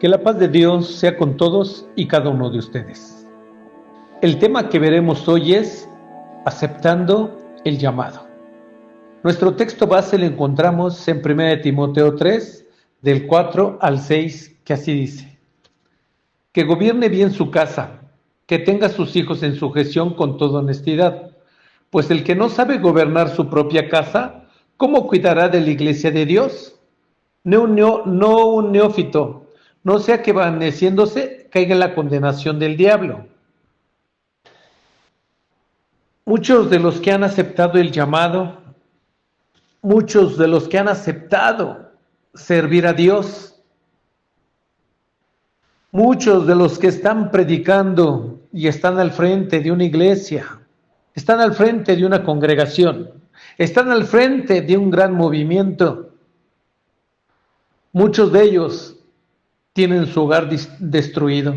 Que la paz de Dios sea con todos y cada uno de ustedes. El tema que veremos hoy es aceptando el llamado. Nuestro texto base lo encontramos en 1 Timoteo 3, del 4 al 6, que así dice: que gobierne bien su casa, que tenga a sus hijos en sujeción con toda honestidad, pues el que no sabe gobernar su propia casa, ¿cómo cuidará de la iglesia de Dios? No un neófito, no sea que envaneciéndose caiga en la condenación del diablo. Muchos de los que han aceptado el llamado, muchos de los que han aceptado servir a Dios, muchos de los que están predicando y están al frente de una iglesia, están al frente de una congregación, están al frente de un gran movimiento, muchos de ellos tienen su hogar destruido.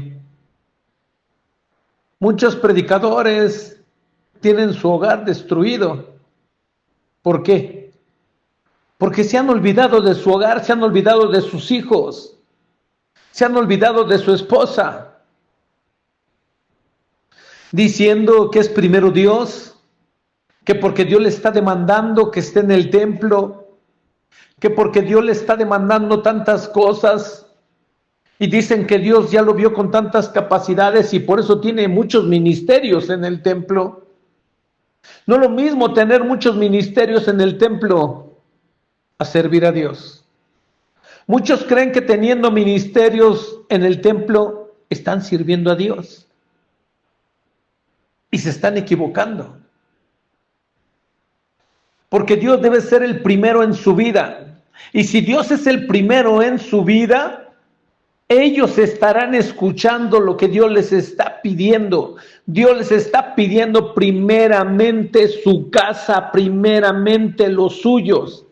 Muchos predicadores tienen su hogar destruido. ¿Por qué? Porque se han olvidado de su hogar, se han olvidado de sus hijos, se han olvidado de su esposa, diciendo que es primero Dios, que porque Dios le está demandando que esté en el templo, que porque Dios le está demandando tantas cosas, y dicen que Dios ya lo vio con tantas capacidades y por eso tiene muchos ministerios en el templo. No es lo mismo tener muchos ministerios en el templo a servir a Dios. Muchos creen que teniendo ministerios en el templo están sirviendo a Dios y se están equivocando. Porque Dios debe ser el primero en su vida. Y si Dios es el primero en su vida, ellos estarán escuchando lo que Dios les está pidiendo. Dios les está pidiendo primeramente su casa, primeramente los suyos.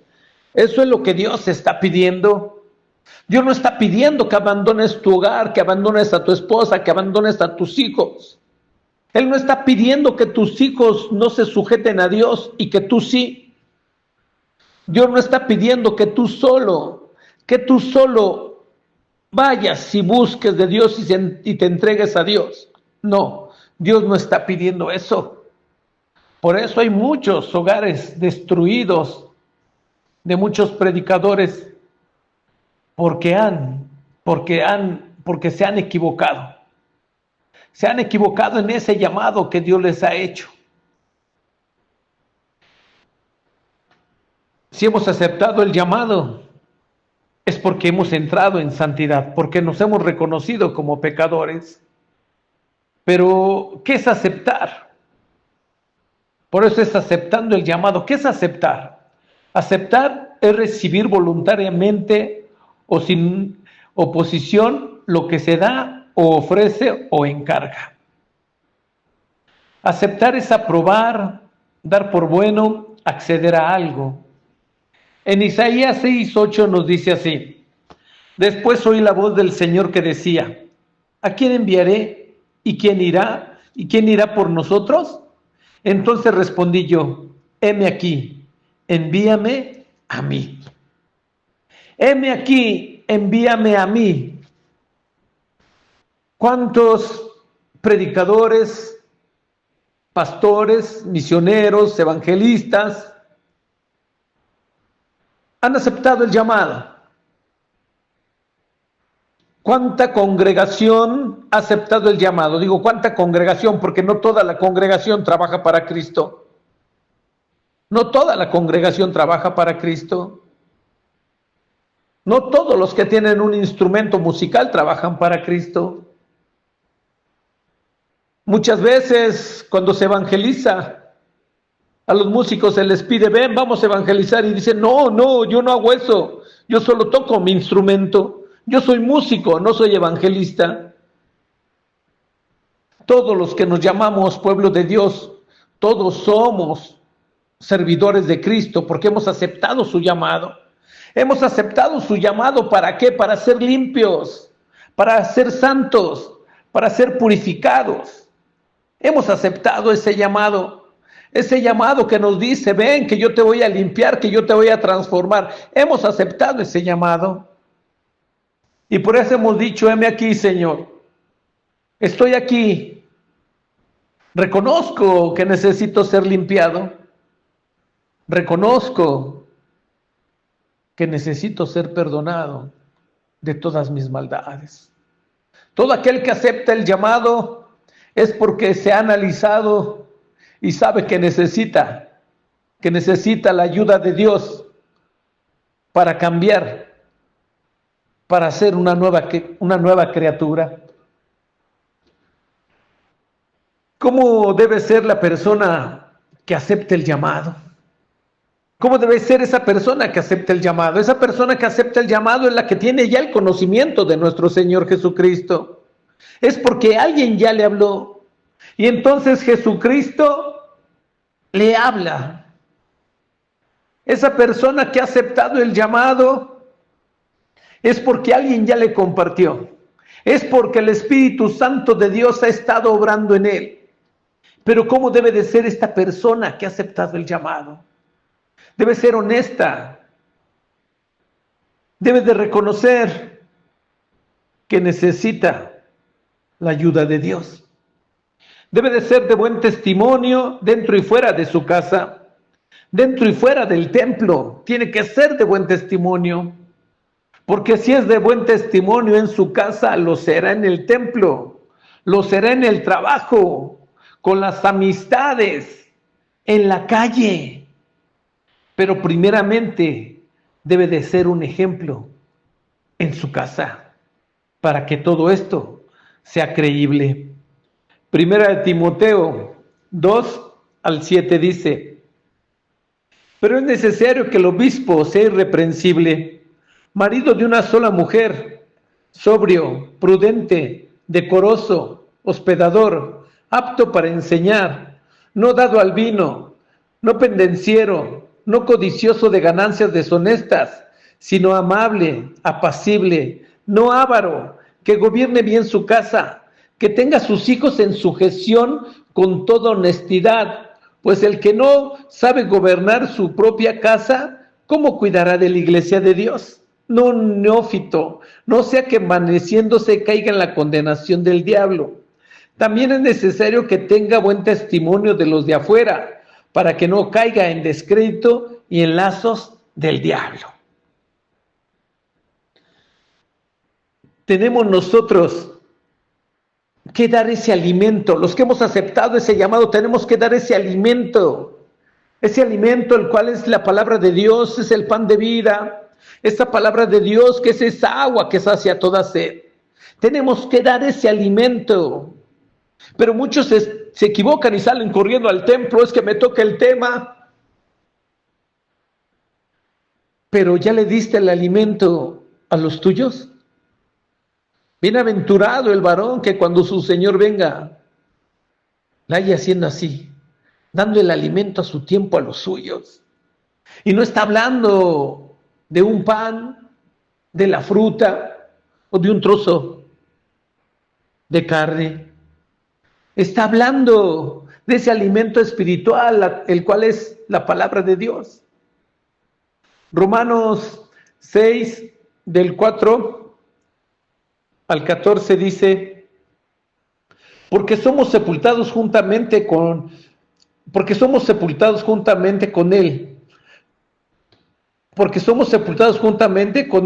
Eso es lo que Dios está pidiendo. Dios no está pidiendo que abandones tu hogar, que abandones a tu esposa, que abandones a tus hijos. Él no está pidiendo que tus hijos no se sujeten a Dios y que tú sí. Dios no está pidiendo que tú solo vayas y busques de Dios y te entregues a Dios. No, Dios no está pidiendo eso. Por eso hay muchos hogares destruidos de muchos predicadores porque se han equivocado. Se han equivocado en ese llamado que Dios les ha hecho. Si hemos aceptado el llamado, es porque hemos entrado en santidad, porque nos hemos reconocido como pecadores. Pero, ¿qué es aceptar? Por eso es aceptando el llamado. ¿Qué es aceptar? Aceptar es recibir voluntariamente o sin oposición lo que se da o ofrece o encarga. Aceptar es aprobar, dar por bueno, acceder a algo. En Isaías 6:8 nos dice así: después oí la voz del Señor que decía: ¿a quién enviaré? ¿Y quién irá? ¿Y quién irá por nosotros? Entonces respondí yo: heme aquí, envíame a mí. Heme aquí, envíame a mí. ¿Cuántos predicadores, pastores, misioneros, evangelistas han aceptado el llamado? ¿Cuánta congregación ha aceptado el llamado? Digo, ¿cuánta congregación? Porque no toda la congregación trabaja para Cristo. No toda la congregación trabaja para Cristo. No todos los que tienen un instrumento musical trabajan para Cristo. Muchas veces cuando se evangeliza, a los músicos se les pide: ven, vamos a evangelizar, y dicen: no, yo no hago eso, yo solo toco mi instrumento, yo soy músico, no soy evangelista. Todos los que nos llamamos pueblo de Dios, todos somos servidores de Cristo, porque hemos aceptado su llamado. Hemos aceptado su llamado, ¿para qué? Para ser limpios, para ser santos, para ser purificados. Hemos aceptado ese llamado que nos dice: ven, que yo te voy a limpiar, que yo te voy a transformar. Hemos aceptado ese llamado. Y por eso hemos dicho, heme aquí, Señor. Estoy aquí. Reconozco que necesito ser limpiado. Reconozco que necesito ser perdonado de todas mis maldades. Todo aquel que acepta el llamado es porque se ha analizado y sabe que necesita la ayuda de Dios para cambiar, para ser una nueva criatura. ¿Cómo debe ser la persona que acepte el llamado? ¿Cómo debe ser esa persona que acepta el llamado? Esa persona que acepta el llamado es la que tiene ya el conocimiento de nuestro Señor Jesucristo. Es porque alguien ya le habló. Y entonces Jesucristo le habla. Esa persona que ha aceptado el llamado es porque alguien ya le compartió. Es porque el Espíritu Santo de Dios ha estado obrando en él. Pero ¿cómo debe de ser esta persona que ha aceptado el llamado? Debe ser honesta. Debe de reconocer que necesita la ayuda de Dios. Debe de ser de buen testimonio dentro y fuera de su casa, dentro y fuera del templo. Tiene que ser de buen testimonio, porque si es de buen testimonio en su casa, lo será en el templo, lo será en el trabajo, con las amistades, en la calle. Pero primeramente debe de ser un ejemplo en su casa para que todo esto sea creíble. Primera de Timoteo 2:7 dice: pero es necesario que el obispo sea irreprensible, marido de una sola mujer, sobrio, prudente, decoroso, hospedador, apto para enseñar, no dado al vino, no pendenciero, no codicioso de ganancias deshonestas, sino amable, apacible, no avaro, que gobierne bien su casa, que tenga a sus hijos en sujeción con toda honestidad, pues el que no sabe gobernar su propia casa, ¿cómo cuidará de la iglesia de Dios? No un neófito, no sea que envaneciéndose caiga en la condenación del diablo. También es necesario que tenga buen testimonio de los de afuera, para que no caiga en descrédito y en lazos del diablo. Tenemos nosotros que dar ese alimento. Los que hemos aceptado ese llamado tenemos que dar ese alimento, el cual es la palabra de Dios, es el pan de vida, esa palabra de Dios que es esa agua que sacia toda sed. Tenemos que dar ese alimento. Pero muchos se equivocan y salen corriendo al templo, es que me toca el tema. Pero ya le diste el alimento a los tuyos. Bienaventurado el varón que cuando su Señor venga, la haya haciendo así, dando el alimento a su tiempo a los suyos. Y no está hablando de un pan, de la fruta o de un trozo de carne. Está hablando de ese alimento espiritual, el cual es la palabra de Dios. Romanos 6, del 4 al 14 dice: porque somos sepultados juntamente con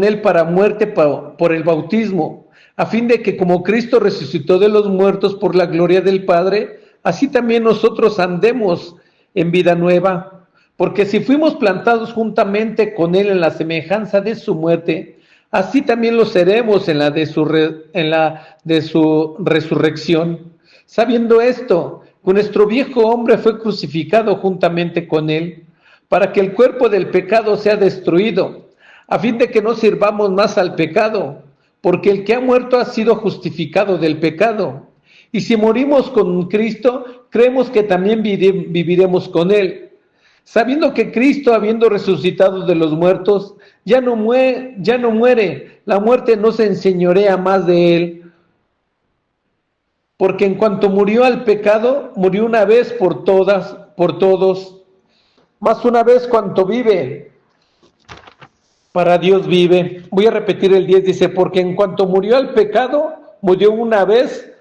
él para muerte por el bautismo, a fin de que como Cristo resucitó de los muertos por la gloria del Padre, así también nosotros andemos en vida nueva. Porque si fuimos plantados juntamente con él en la semejanza de su muerte, así también lo seremos en la de su resurrección. Sabiendo esto, que nuestro viejo hombre fue crucificado juntamente con él, para que el cuerpo del pecado sea destruido, a fin de que no sirvamos más al pecado, porque el que ha muerto ha sido justificado del pecado. Y si morimos con Cristo, creemos que también viviremos con él, sabiendo que Cristo, habiendo resucitado de los muertos, ya no muere, la muerte no se enseñorea más de él. Porque en cuanto murió al pecado, murió una vez por todos, mas una vez cuanto vive, para Dios vive. Voy a repetir el 10, dice, porque en cuanto murió el pecado, murió una vez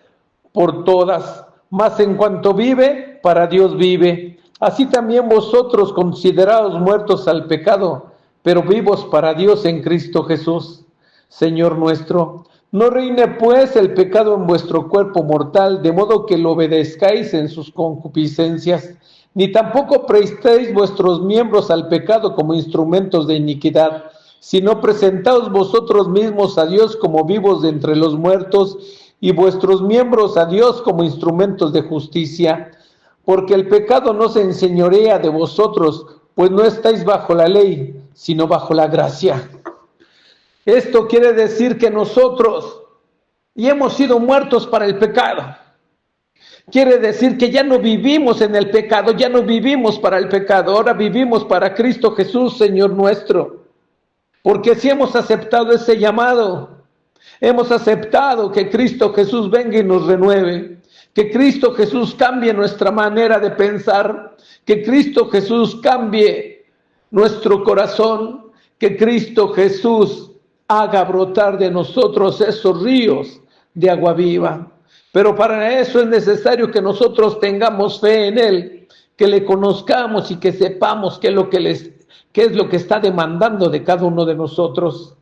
por todas, mas en cuanto vive, para Dios vive. Así también vosotros, considerados muertos al pecado, pero vivos para Dios en Cristo Jesús, Señor nuestro. No reine pues el pecado en vuestro cuerpo mortal, de modo que lo obedezcáis en sus concupiscencias, ni tampoco prestéis vuestros miembros al pecado como instrumentos de iniquidad, sino presentaos vosotros mismos a Dios como vivos de entre los muertos, y vuestros miembros a Dios como instrumentos de justicia. Porque el pecado no se enseñorea de vosotros, pues no estáis bajo la ley, sino bajo la gracia. Esto quiere decir que nosotros ya hemos sido muertos para el pecado. Quiere decir que ya no vivimos en el pecado, ya no vivimos para el pecado, ahora vivimos para Cristo Jesús, Señor nuestro. Porque si hemos aceptado ese llamado, hemos aceptado que Cristo Jesús venga y nos renueve, que Cristo Jesús cambie nuestra manera de pensar, que Cristo Jesús cambie nuestro corazón, que Cristo Jesús haga brotar de nosotros esos ríos de agua viva. Pero para eso es necesario que nosotros tengamos fe en Él, que le conozcamos y que sepamos qué es lo que está demandando de cada uno de nosotros.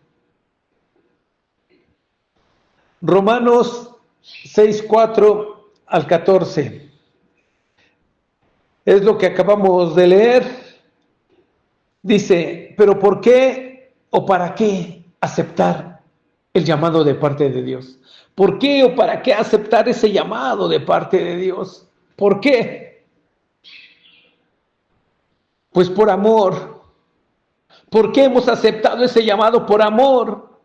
Romanos 6:4 al 14. Es lo que acabamos de leer. Dice, pero ¿por qué o para qué aceptar el llamado de parte de Dios? ¿Por qué o para qué aceptar ese llamado de parte de Dios? ¿Por qué? Pues por amor. ¿Por qué hemos aceptado ese llamado? Por amor.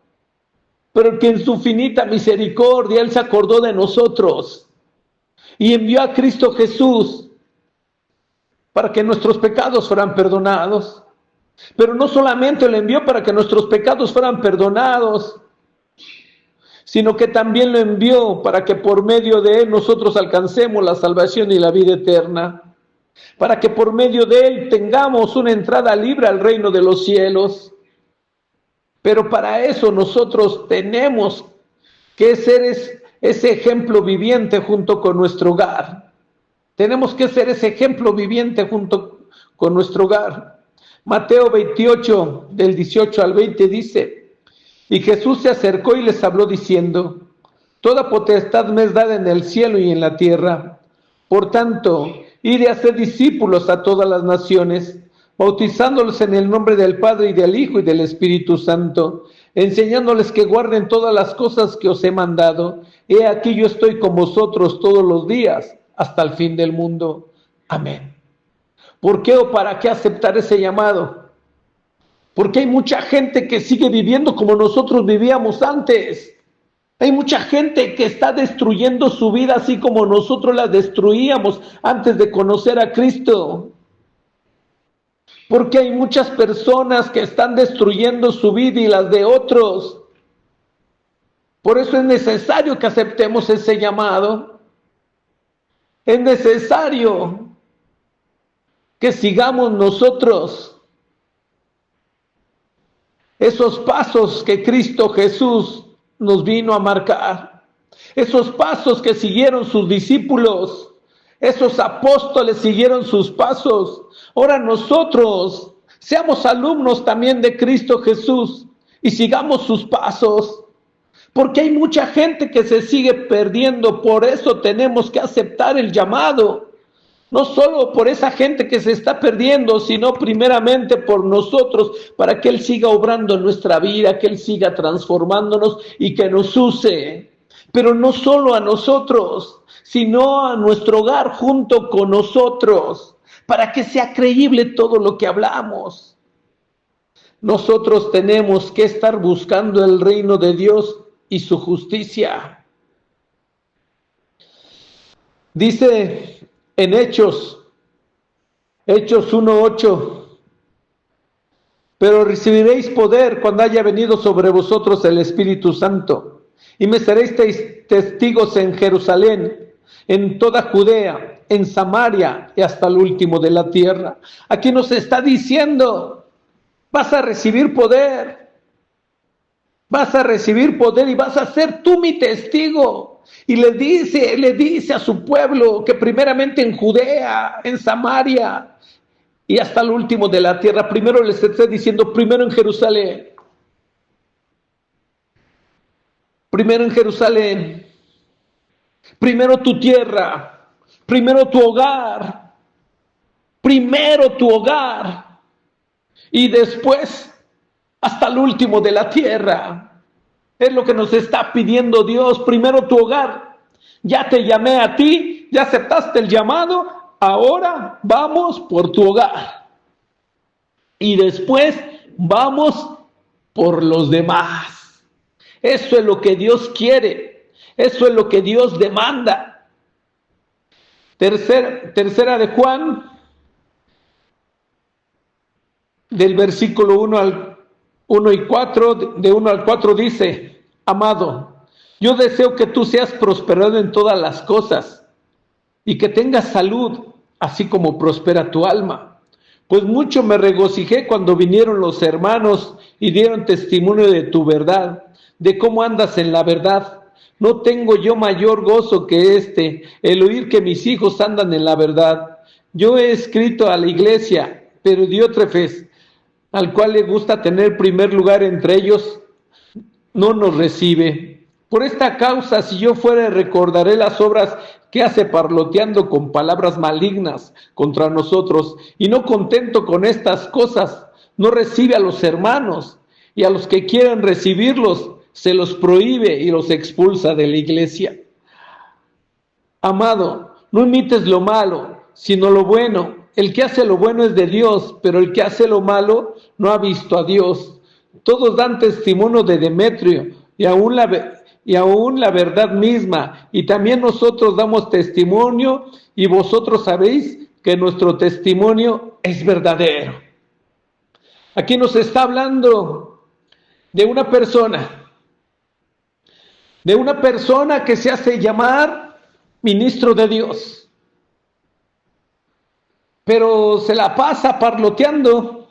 Pero que en su finita misericordia Él se acordó de nosotros y envió a Cristo Jesús para que nuestros pecados fueran perdonados. Pero no solamente lo envió para que nuestros pecados fueran perdonados, sino que también lo envió para que por medio de Él nosotros alcancemos la salvación y la vida eterna, para que por medio de Él tengamos una entrada libre al reino de los cielos. Pero para eso nosotros tenemos que ser ese ejemplo viviente junto con nuestro hogar. Tenemos que ser ese ejemplo viviente junto con nuestro hogar. Mateo 28, del 18 al 20 dice, y Jesús se acercó y les habló diciendo, toda potestad me es dada en el cielo y en la tierra. Por tanto, id a hacer discípulos a todas las naciones, bautizándolos en el nombre del Padre y del Hijo y del Espíritu Santo, enseñándoles que guarden todas las cosas que os he mandado. He aquí yo estoy con vosotros todos los días, hasta el fin del mundo. Amén. ¿Por qué o para qué aceptar ese llamado? Porque hay mucha gente que sigue viviendo como nosotros vivíamos antes. Hay mucha gente que está destruyendo su vida así como nosotros la destruíamos antes de conocer a Cristo. Porque hay muchas personas que están destruyendo su vida y las de otros. Por eso es necesario que aceptemos ese llamado. Es necesario que sigamos nosotros esos pasos que Cristo Jesús nos vino a marcar. Esos pasos que siguieron sus discípulos. Esos apóstoles siguieron sus pasos. Ahora nosotros seamos alumnos también de Cristo Jesús y sigamos sus pasos. Porque hay mucha gente que se sigue perdiendo. Por eso tenemos que aceptar el llamado. No solo por esa gente que se está perdiendo, sino primeramente por nosotros, para que Él siga obrando en nuestra vida, que Él siga transformándonos y que nos use. Pero no solo a nosotros, sino a nuestro hogar junto con nosotros, para que sea creíble todo lo que hablamos. Nosotros tenemos que estar buscando el reino de Dios y su justicia. Dice en Hechos 1:8, pero recibiréis poder cuando haya venido sobre vosotros el Espíritu Santo, y me seréis testigos en Jerusalén, en toda Judea, en Samaria y hasta el último de la tierra. Aquí nos está diciendo Vas a recibir poder. Vas a recibir poder y vas a ser tú mi testigo. Y le dice a su pueblo que primeramente en Judea, en Samaria y hasta el último de la tierra, primero les está diciendo, primero en Jerusalén. Primero en Jerusalén. Primero tu tierra. Primero tu hogar. Primero tu hogar. Y después hasta el último de la tierra. Es lo que nos está pidiendo Dios. Primero tu hogar. Ya te llamé a ti, ya aceptaste el llamado, ahora vamos por tu hogar. Y después vamos por los demás. Eso es lo que Dios quiere. Eso es lo que Dios demanda. Tercera de Juan, del versículo 1 y 4, de 1 al 4 dice, amado, yo deseo que tú seas prosperado en todas las cosas y que tengas salud, así como prospera tu alma. Pues mucho me regocijé cuando vinieron los hermanos y dieron testimonio de tu verdad, de cómo andas en la verdad. No tengo yo mayor gozo que el oír que mis hijos andan en la verdad. Yo he escrito a la iglesia, pero Diótrefes, al cual le gusta tener primer lugar entre ellos, no nos recibe. Por esta causa, si yo fuera, recordaré las obras que hace parloteando con palabras malignas contra nosotros, y no contento con estas cosas, no recibe a los hermanos, y a los que quieren recibirlos, se los prohíbe y los expulsa de la iglesia. Amado, no imites lo malo, sino lo bueno. El que hace lo bueno es de Dios, pero el que hace lo malo no ha visto a Dios. Todos dan testimonio de Demetrio, y aún la verdad misma, y también nosotros damos testimonio, y vosotros sabéis que nuestro testimonio es verdadero. Aquí nos está hablando de una persona que se hace llamar ministro de Dios, pero se la pasa parloteando,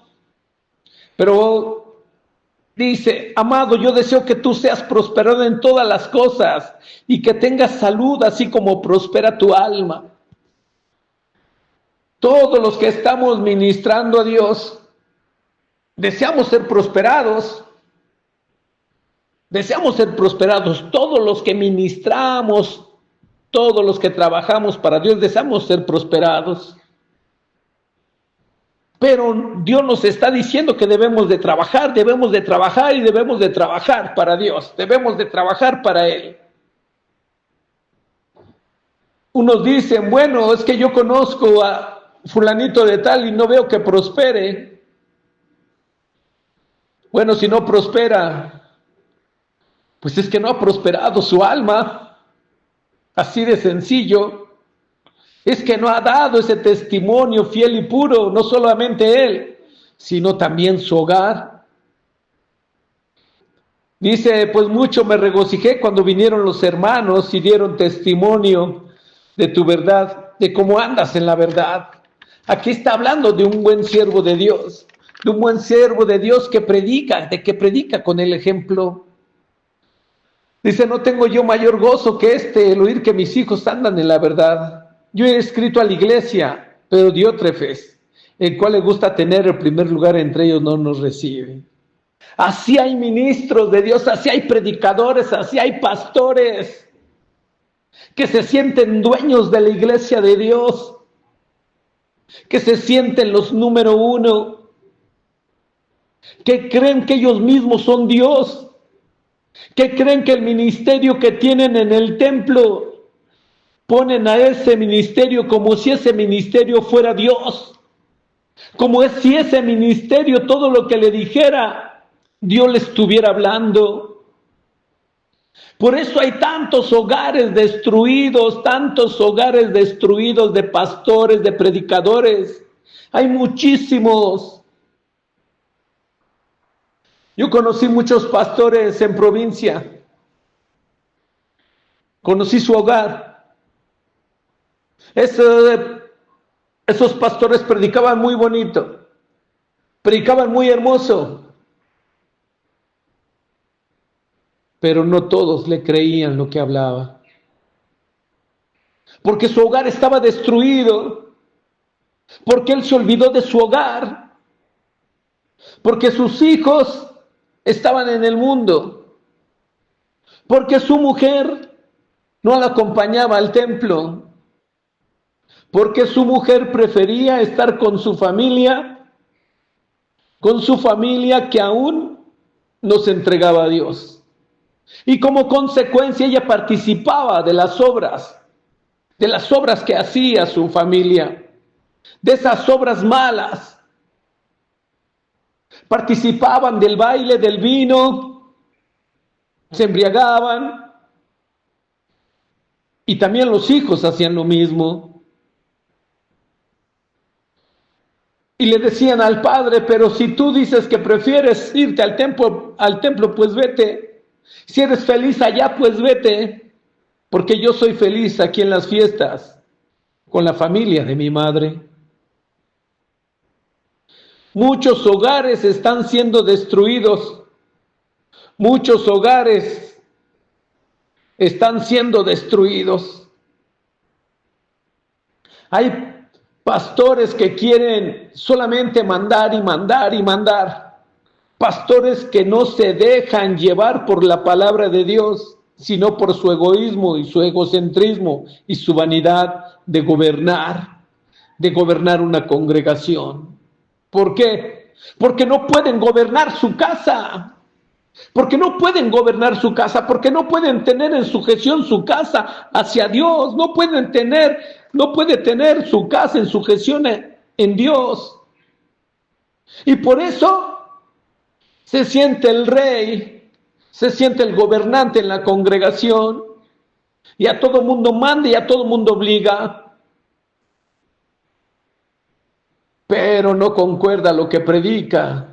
pero dice, amado, yo deseo que tú seas prosperado en todas las cosas y que tengas salud así como prospera tu alma. Todos los que estamos ministrando a Dios, deseamos ser prosperados. Deseamos ser prosperados. Todos los que ministramos, todos los que trabajamos para Dios, deseamos ser prosperados. Pero Dios nos está diciendo que debemos de trabajar y debemos de trabajar para Dios, debemos de trabajar para Él. Unos dicen, bueno, es que yo conozco a fulanito de tal y no veo que prospere. Bueno, si no prospera, pues es que no ha prosperado su alma, así de sencillo. Es que no ha dado ese testimonio fiel y puro, no solamente él, sino también su hogar. Dice, pues mucho me regocijé cuando vinieron los hermanos y dieron testimonio de tu verdad, de cómo andas en la verdad. Aquí está hablando de un buen siervo de Dios, que predica con el ejemplo. Dice, no tengo yo mayor gozo que el oír que mis hijos andan en la verdad. Yo he escrito a la iglesia, pero Diótrefes, el cual le gusta tener el primer lugar entre ellos, no nos recibe. Así hay ministros de Dios, así hay predicadores, así hay pastores que se sienten dueños de la iglesia de Dios, que se sienten los número uno, que creen que ellos mismos son Dios, que creen que el ministerio que tienen en el templo, ponen a ese ministerio como si ese ministerio fuera Dios, como si ese ministerio, todo lo que le dijera, Dios le estuviera hablando. Por eso hay tantos hogares destruidos de pastores, de predicadores. Hay muchísimos. Yo conocí muchos pastores en provincia. Conocí su hogar. Esos pastores predicaban muy bonito. predicaban muy hermoso, pero no todos le creían lo que hablaba, porque su hogar estaba destruido, porque él se olvidó de su hogar, porque sus hijos estaban en el mundo, porque su mujer no la acompañaba al templo, porque su mujer prefería estar con su familia que aún no se entregaba a Dios. Y como consecuencia ella participaba de las obras que hacía su familia, de esas obras malas. Participaban del baile, del vino, se embriagaban, y también los hijos hacían lo mismo. Y le decían al padre: pero si tú dices que prefieres irte al templo, pues vete. Si eres feliz allá, pues vete, porque yo soy feliz aquí en las fiestas con la familia de mi madre. Muchos hogares están siendo destruidos. Muchos hogares están siendo destruidos. Hay pastores que quieren solamente mandar y mandar y mandar. Pastores que no se dejan llevar por la palabra de Dios, sino por su egoísmo y su egocentrismo y su vanidad de gobernar una congregación. ¿Por qué? Porque no pueden gobernar su casa. Porque no pueden gobernar su casa, porque no pueden tener en sujeción su casa hacia Dios, no puede tener su casa en sujeción en Dios. Y por eso se siente el rey, se siente el gobernante en la congregación, y a todo mundo manda y a todo mundo obliga, pero no concuerda lo que predica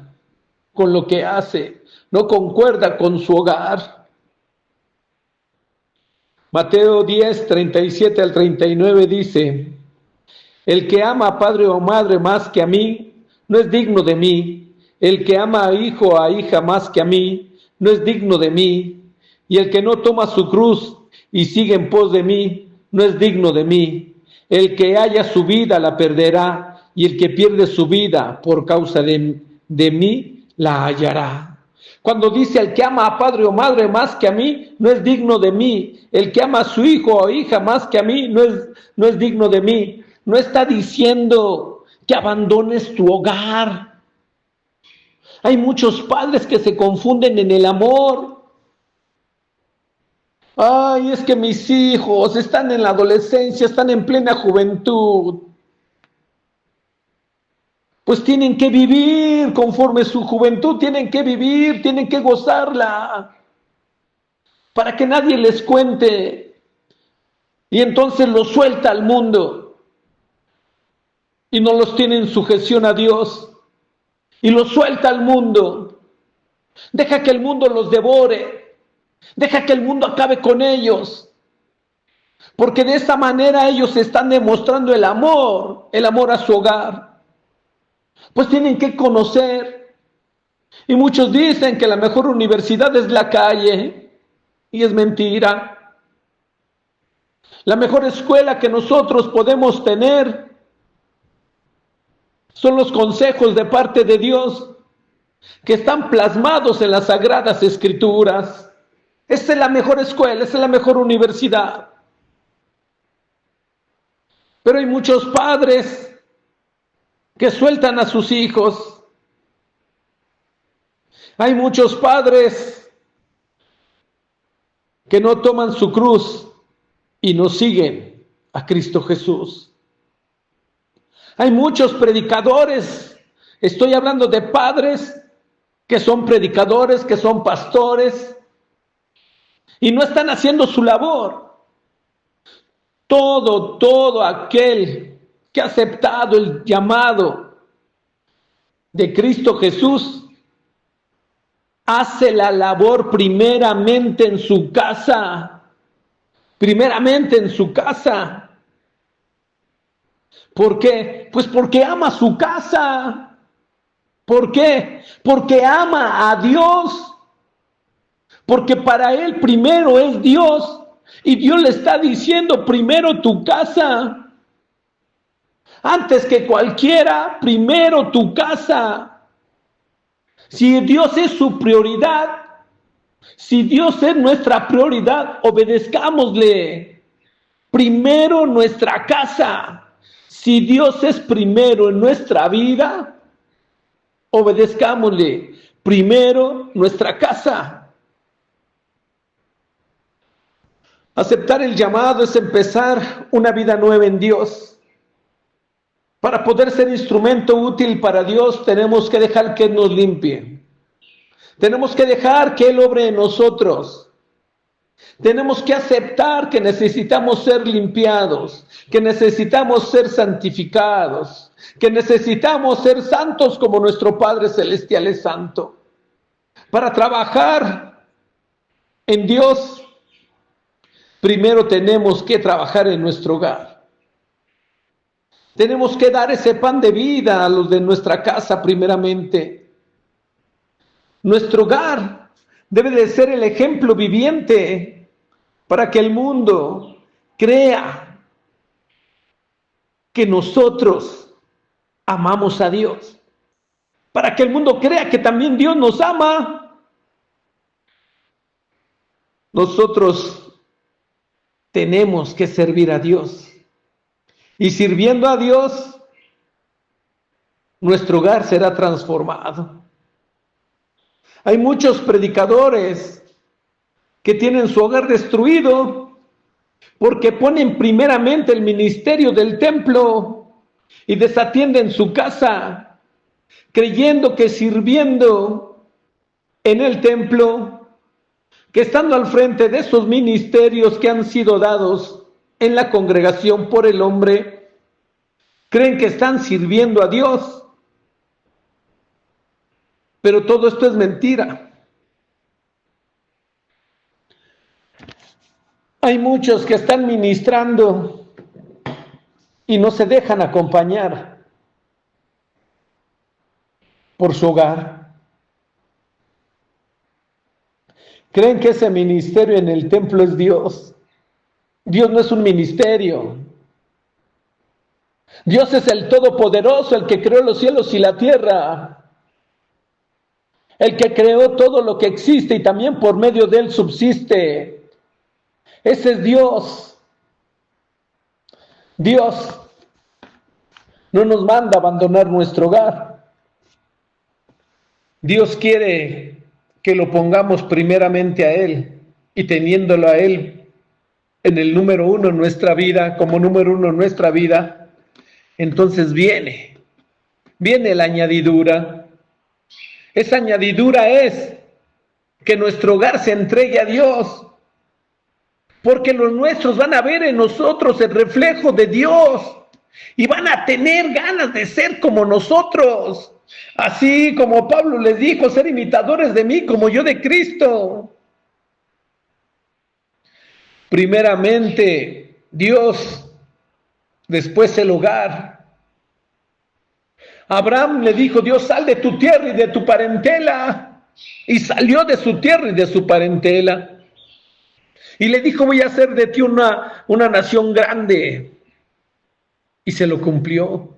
con lo que hace, no concuerda con su hogar. Mateo 10, 37 al 39 dice: el que ama a padre o madre más que a mí, no es digno de mí. El que ama a hijo o a hija más que a mí, no es digno de mí. Y el que no toma su cruz y sigue en pos de mí, no es digno de mí. El que haya su vida la perderá, y el que pierde su vida por causa de mí, la hallará. Cuando dice: el que ama a padre o madre más que a mí, no es digno de mí. El que ama a su hijo o hija más que a mí, no es digno de mí. No está diciendo que abandones tu hogar. Hay muchos padres que se confunden en el amor. Ay, es que mis hijos están en la adolescencia, están en plena juventud. Pues tienen que vivir conforme su juventud, tienen que vivir, tienen que gozarla, para que nadie les cuente. Y entonces los suelta al mundo, y no los tiene en sujeción a Dios, y los suelta al mundo. Deja que el mundo los devore, deja que el mundo acabe con ellos, porque de esa manera ellos están demostrando el amor a su hogar. Pues tienen que conocer. Y muchos dicen que la mejor universidad es la calle, y es mentira. La mejor escuela que nosotros podemos tener son los consejos de parte de Dios, que están plasmados en las Sagradas Escrituras. Esa es la mejor escuela, esa es la mejor universidad. Pero hay muchos padres que sueltan a sus hijos. Hay muchos padres que no toman su cruz y no siguen a Cristo Jesús. Hay muchos predicadores, estoy hablando de padres que son predicadores, que son pastores, y no están haciendo su labor. Todo aquel que ha aceptado el llamado de Cristo Jesús hace la labor primeramente en su casa. Primeramente en su casa. ¿Por qué? Pues porque ama su casa. ¿Por qué? Porque ama a Dios. Porque para él primero es Dios. Y Dios le está diciendo, primero tu casa. Antes que cualquiera, primero tu casa. Si Dios es su prioridad, si Dios es nuestra prioridad, obedezcámosle. Primero nuestra casa. Si Dios es primero en nuestra vida, obedezcámosle. Primero nuestra casa. Aceptar el llamado es empezar una vida nueva en Dios. Para poder ser instrumento útil para Dios, tenemos que dejar que Él nos limpie. Tenemos que dejar que Él obre en nosotros. Tenemos que aceptar que necesitamos ser limpiados, que necesitamos ser santificados, que necesitamos ser santos como nuestro Padre Celestial es santo. Para trabajar en Dios, primero tenemos que trabajar en nuestro hogar. Tenemos que dar ese pan de vida a los de nuestra casa primeramente. Nuestro hogar debe de ser el ejemplo viviente para que el mundo crea que nosotros amamos a Dios. Para que el mundo crea que también Dios nos ama. Nosotros tenemos que servir a Dios. Y sirviendo a Dios, nuestro hogar será transformado. Hay muchos predicadores que tienen su hogar destruido porque ponen primeramente el ministerio del templo y desatienden su casa, creyendo que sirviendo en el templo, que estando al frente de esos ministerios que han sido dados en la congregación por el hombre, creen que están sirviendo a Dios. Pero todo esto es mentira. Hay muchos que están ministrando y no se dejan acompañar por su hogar. Creen que ese ministerio en el templo es Dios. Dios no es un ministerio. Dios es el Todopoderoso, el que creó los cielos y la tierra. El que creó todo lo que existe y también por medio de él subsiste. Ese es Dios. Dios no nos manda a abandonar nuestro hogar. Dios quiere que lo pongamos primeramente a Él y teniéndolo a Él en el número uno en nuestra vida, como número uno en nuestra vida, entonces viene la añadidura. Esa añadidura es que nuestro hogar se entregue a Dios. Porque los nuestros van a ver en nosotros el reflejo de Dios y van a tener ganas de ser como nosotros. Así como Pablo les dijo, ser imitadores de mí como yo de Cristo. Primeramente Dios, después el hogar. Abraham le dijo, Dios, sal de tu tierra y de tu parentela. Y salió de su tierra y de su parentela. Y le dijo, voy a hacer de ti una nación grande. Y se lo cumplió.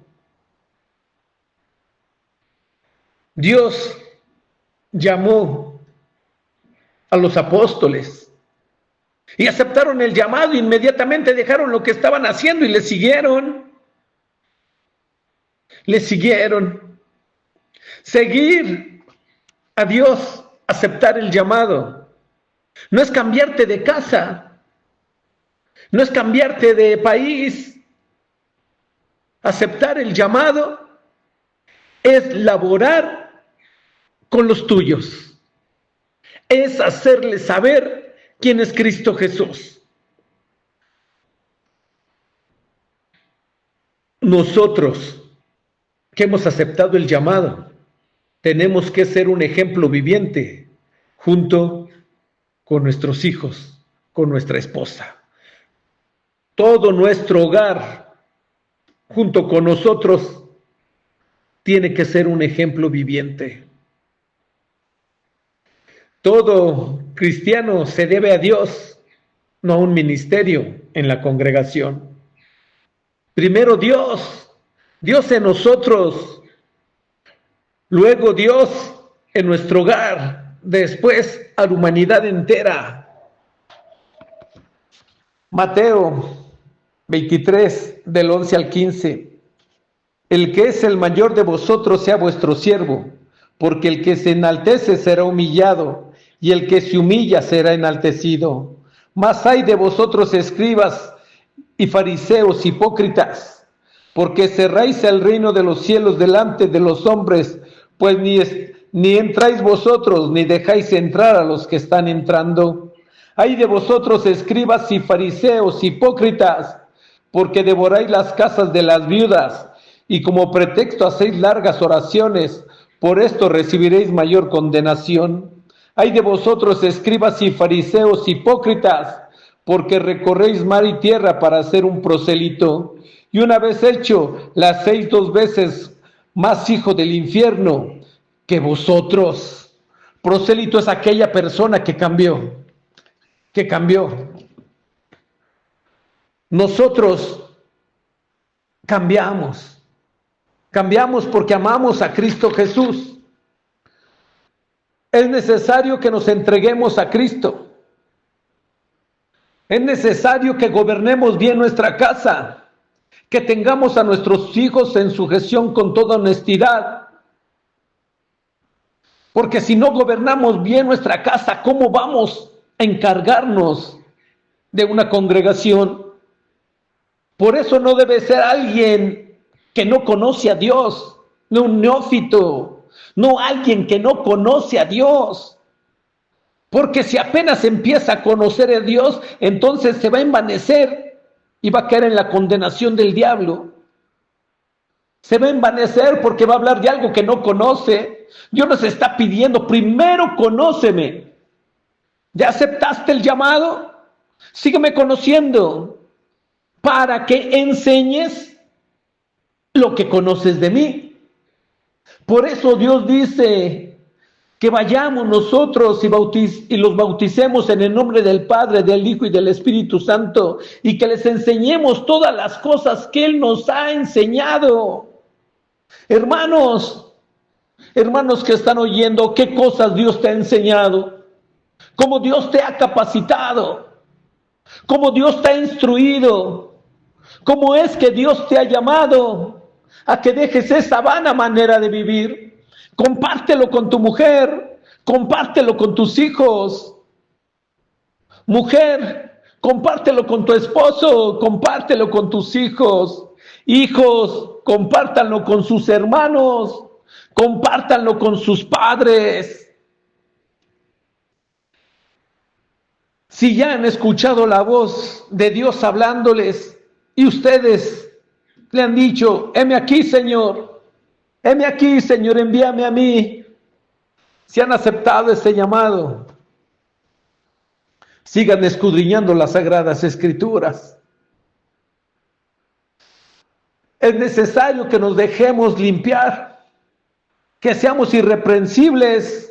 Dios llamó a los apóstoles. Y aceptaron el llamado, inmediatamente dejaron lo que estaban haciendo y le siguieron. Le siguieron. Seguir a Dios, aceptar el llamado. No es cambiarte de casa, no es cambiarte de país. Aceptar el llamado es laborar con los tuyos, es hacerles saber quién es Cristo Jesús. Nosotros que hemos aceptado el llamado, tenemos que ser un ejemplo viviente junto con nuestros hijos, con nuestra esposa. Todo nuestro hogar, junto con nosotros, tiene que ser un ejemplo viviente. Todo cristiano se debe a Dios, no a un ministerio en la congregación. Primero Dios, Dios en nosotros, luego Dios en nuestro hogar, después a la humanidad entera. Mateo 23, del 11 al 15. El que es el mayor de vosotros sea vuestro siervo, porque el que se enaltece será humillado, y el que se humilla será enaltecido. Mas hay de vosotros, escribas y fariseos hipócritas, porque cerráis el reino de los cielos delante de los hombres, pues ni entráis vosotros, ni dejáis entrar a los que están entrando. Hay de vosotros, escribas y fariseos hipócritas, porque devoráis las casas de las viudas, y como pretexto hacéis largas oraciones, por esto recibiréis mayor condenación. Hay de vosotros, escribas y fariseos hipócritas, porque recorréis mar y tierra para hacer un prosélito, y una vez hecho, le hacéis 2 veces más hijo del infierno que vosotros. Prosélito es aquella persona que cambió. Nosotros cambiamos porque amamos a Cristo Jesús. Es necesario que nos entreguemos a Cristo. Es necesario que gobernemos bien nuestra casa, que tengamos a nuestros hijos en sujeción con toda honestidad. Porque si no gobernamos bien nuestra casa, ¿cómo vamos a encargarnos de una congregación? Por eso no debe ser alguien que no conoce a Dios, no un neófito, no alguien que no conoce a Dios. Porque si apenas empieza a conocer a Dios, entonces se va a envanecer y va a caer en la condenación del diablo. Se va a envanecer porque va a hablar de algo que no conoce. Dios nos está pidiendo, primero conóceme. ¿Ya aceptaste el llamado? Sígueme conociendo para que enseñes lo que conoces de mí. Por eso Dios dice que vayamos nosotros y los bauticemos en el nombre del Padre, del Hijo y del Espíritu Santo, y que les enseñemos todas las cosas que Él nos ha enseñado. Hermanos que están oyendo, ¿qué cosas Dios te ha enseñado? ¿Cómo Dios te ha capacitado? ¿Cómo Dios te ha instruido? ¿Cómo es que Dios te ha llamado a que dejes esa vana manera de vivir? Compártelo con tu mujer, compártelo con tus hijos. Mujer, compártelo con tu esposo, compártelo con tus hijos. Hijos, compártanlo con sus hermanos, compártanlo con sus padres. Si ya han escuchado la voz de Dios hablándoles y ustedes le han dicho, heme aquí, Señor, envíame a mí. Si han aceptado ese llamado, sigan escudriñando las Sagradas Escrituras. Es necesario que nos dejemos limpiar, que seamos irreprensibles,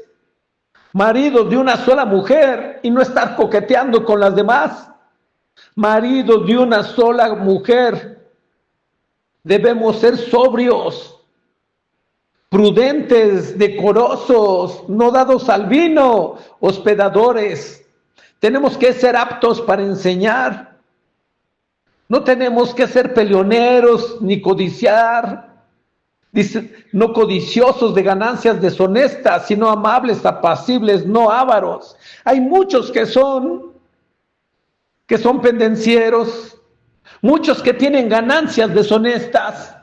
maridos de una sola mujer y no estar coqueteando con las demás. Maridos de una sola mujer. Debemos ser sobrios, prudentes, decorosos, no dados al vino, hospedadores. Tenemos que ser aptos para enseñar. No tenemos que ser peleoneros ni codiciar. Dice, no codiciosos de ganancias deshonestas, sino amables, apacibles, no ávaros. Hay muchos que son pendencieros, muchos que tienen ganancias deshonestas.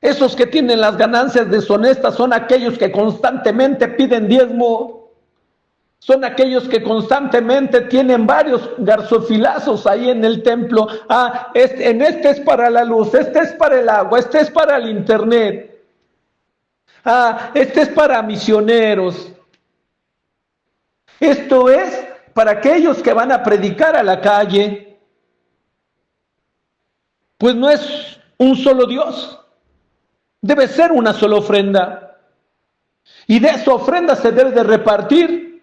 Esos que tienen las ganancias deshonestas son aquellos que constantemente piden diezmo, son aquellos que constantemente tienen varios garzofilazos ahí en el templo. Este es para la luz, este es para el agua, este es para el internet. Este es para misioneros. Esto es para aquellos que van a predicar a la calle. Pues no es un solo Dios. Debe ser una sola ofrenda. Y de esa ofrenda se debe de repartir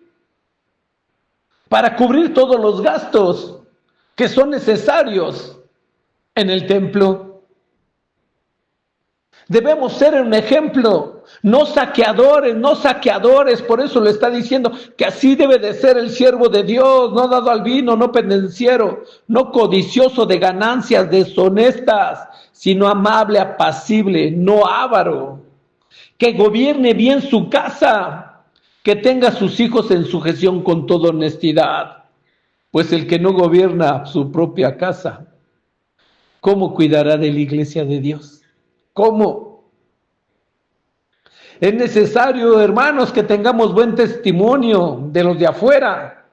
para cubrir todos los gastos que son necesarios en el templo. Debemos ser un ejemplo, no saqueadores, por eso lo está diciendo, que así debe de ser el siervo de Dios, no dado al vino, no pendenciero, no codicioso de ganancias deshonestas, sino amable, apacible, no avaro, que gobierne bien su casa, que tenga a sus hijos en sujeción con toda honestidad, pues el que no gobierna su propia casa, ¿cómo cuidará de la iglesia de Dios? ¿Cómo? Es necesario, hermanos, que tengamos buen testimonio de los de afuera,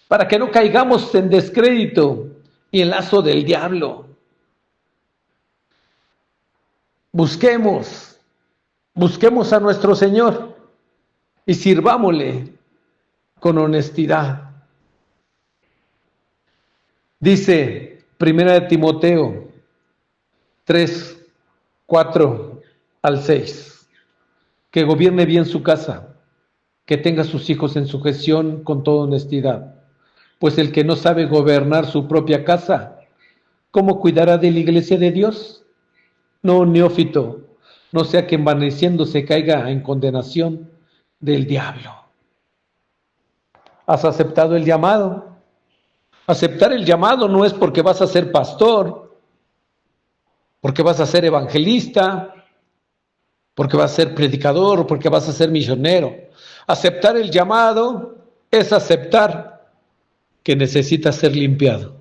para que no caigamos en descrédito y en lazo del diablo. Busquemos a nuestro Señor y sirvámosle con honestidad. Dice 1 Timoteo 3, 4 al 6, que gobierne bien su casa, que tenga a sus hijos en sujeción con toda honestidad, pues el que no sabe gobernar su propia casa, ¿cómo cuidará de la iglesia de Dios? No, neófito, no sea que envaneciéndose caiga en condenación del diablo. ¿Has aceptado el llamado? Aceptar el llamado no es porque vas a ser pastor, porque vas a ser evangelista, porque vas a ser predicador, porque vas a ser misionero. Aceptar el llamado es aceptar que necesitas ser limpiado.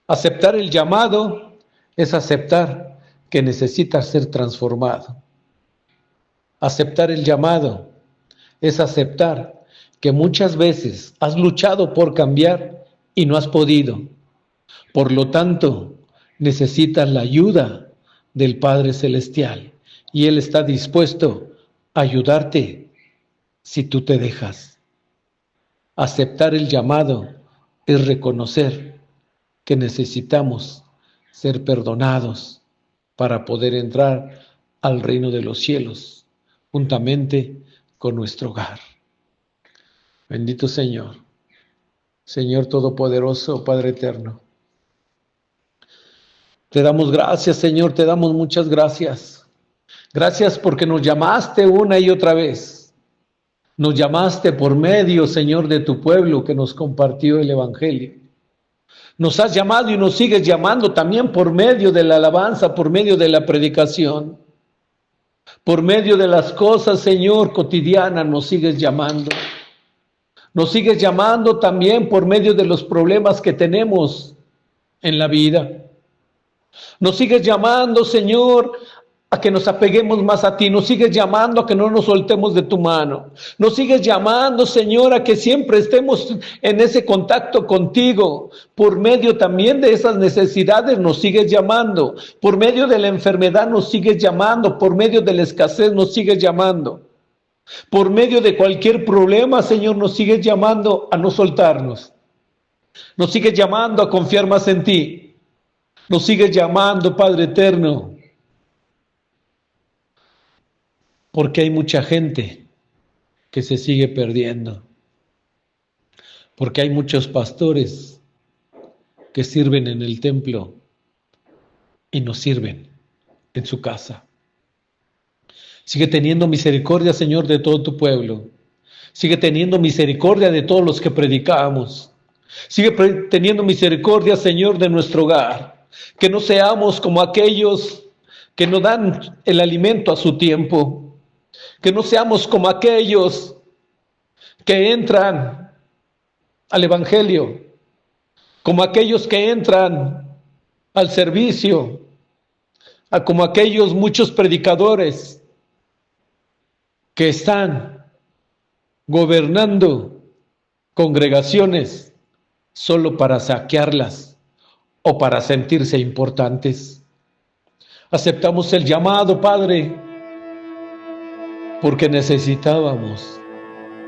Aceptar el llamado es aceptar que necesitas ser transformado. Aceptar el llamado es aceptar que muchas veces has luchado por cambiar y no has podido. Por lo tanto, necesitas la ayuda del Padre Celestial y Él está dispuesto a ayudarte si tú te dejas. Aceptar el llamado es reconocer que necesitamos ser perdonados para poder entrar al reino de los cielos, juntamente con nuestro hogar. Bendito Señor, Señor Todopoderoso, Padre Eterno. Te damos gracias, Señor, te damos muchas gracias. Gracias porque nos llamaste una y otra vez. Nos llamaste por medio, Señor, de tu pueblo que nos compartió el Evangelio. Nos has llamado y nos sigues llamando también por medio de la alabanza, por medio de la predicación. Por medio de las cosas, Señor, cotidianas nos sigues llamando. Nos sigues llamando también por medio de los problemas que tenemos en la vida. Nos sigues llamando, Señor, a que nos apeguemos más a ti. Nos sigues llamando a que no nos soltemos de tu mano. Nos sigues llamando, Señor, a que siempre estemos en ese contacto contigo. Por medio también de esas necesidades nos sigues llamando. Por medio de la enfermedad nos sigues llamando. Por medio de la escasez nos sigues llamando. Por medio de cualquier problema, Señor, nos sigues llamando a no soltarnos. Nos sigues llamando a confiar más en ti. Nos sigues llamando, Padre Eterno. Porque hay mucha gente que se sigue perdiendo. Porque hay muchos pastores que sirven en el templo y no sirven en su casa. Sigue teniendo misericordia, Señor, de todo tu pueblo. Sigue teniendo misericordia de todos los que predicamos. Sigue teniendo misericordia, Señor, de nuestro hogar. Que no seamos como aquellos que no dan el alimento a su tiempo. Que no seamos como aquellos que entran al Evangelio. Como aquellos que entran al servicio. Como aquellos muchos predicadores que están gobernando congregaciones solo para saquearlas o para sentirse importantes. Aceptamos el llamado, Padre, porque necesitábamos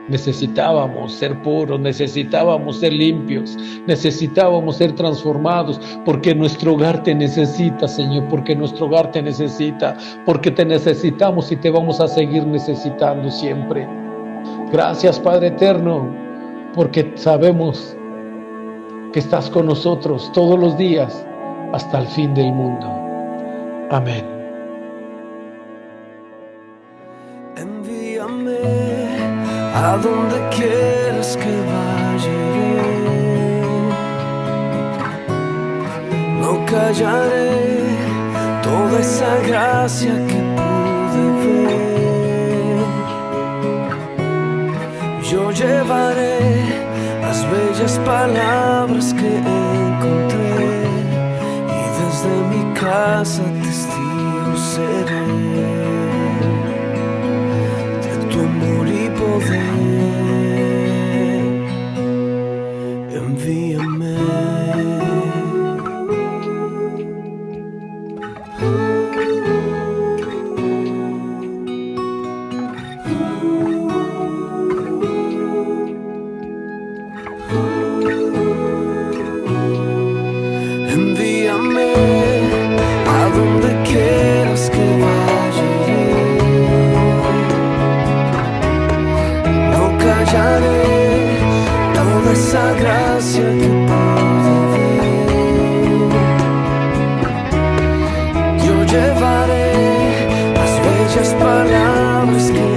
Necesitábamos ser puros, necesitábamos ser limpios, necesitábamos ser transformados, porque nuestro hogar te necesita, Señor, porque nuestro hogar te necesita, porque te necesitamos y te vamos a seguir necesitando siempre. Gracias, Padre eterno, porque sabemos que estás con nosotros todos los días hasta el fin del mundo. Amén. Envíame a donde quieras que vaya, no callaré toda esa gracia que pude ver. Yo llevaré las bellas palabras que encontré y desde mi casa testigo seré de tu amor y poder. Envíame. Envíame a donde quieras que vaya, no callaré toda esa gracia que pude ver. Yo llevaré las bellas palabras que